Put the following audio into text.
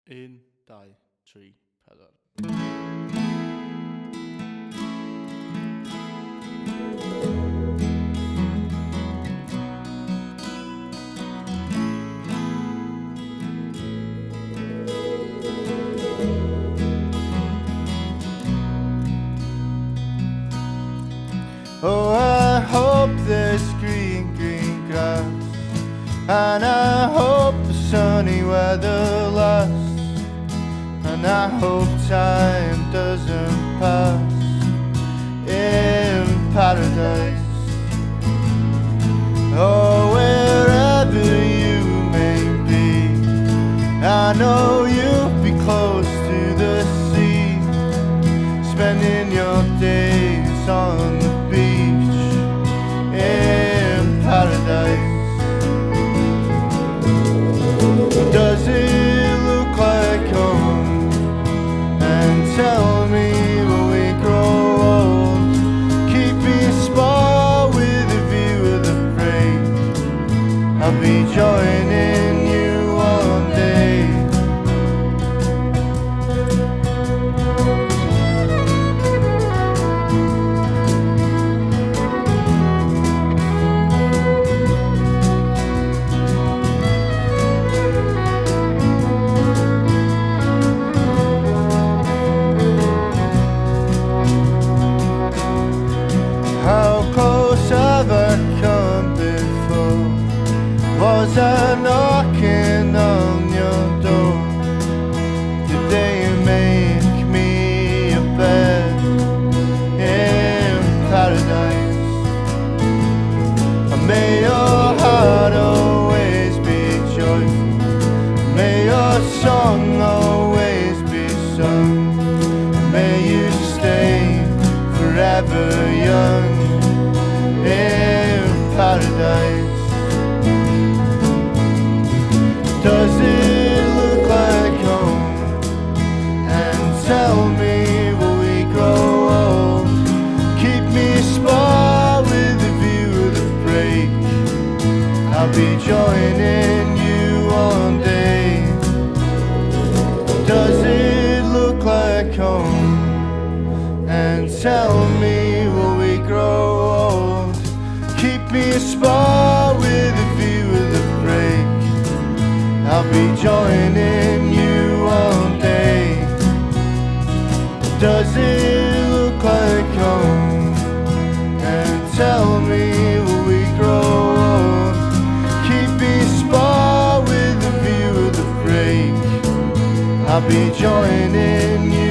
1, 2, 3, 4. Oh, I hope there's green, green grass, and I hope the sunny weather lasts, and I hope time doesn't pass in paradise. Oh, wherever you may be, I know you'll be close to the sea, spending your days on the beach in paradise. Does it look like home? And tell me, will we grow old? Keep me a spot with a view of the break. I'll be joining you one day. How close have I come before? Was I knocking on your door? Did they make me a bed in paradise? And may your heart always be joyful, may your song always be sung, may you stay forever young in paradise. Does it look like home? And tell me, will we grow old? Keep me a spot with a view of the break. I'll be joining you one day. Does it look like home? And tell me, will we grow old? Keep me a spot with a view of the break. I'll be joining you one day. Does it look like home? And tell me, will we grow old? Keep me a spot with a view of the break. I'll be joining you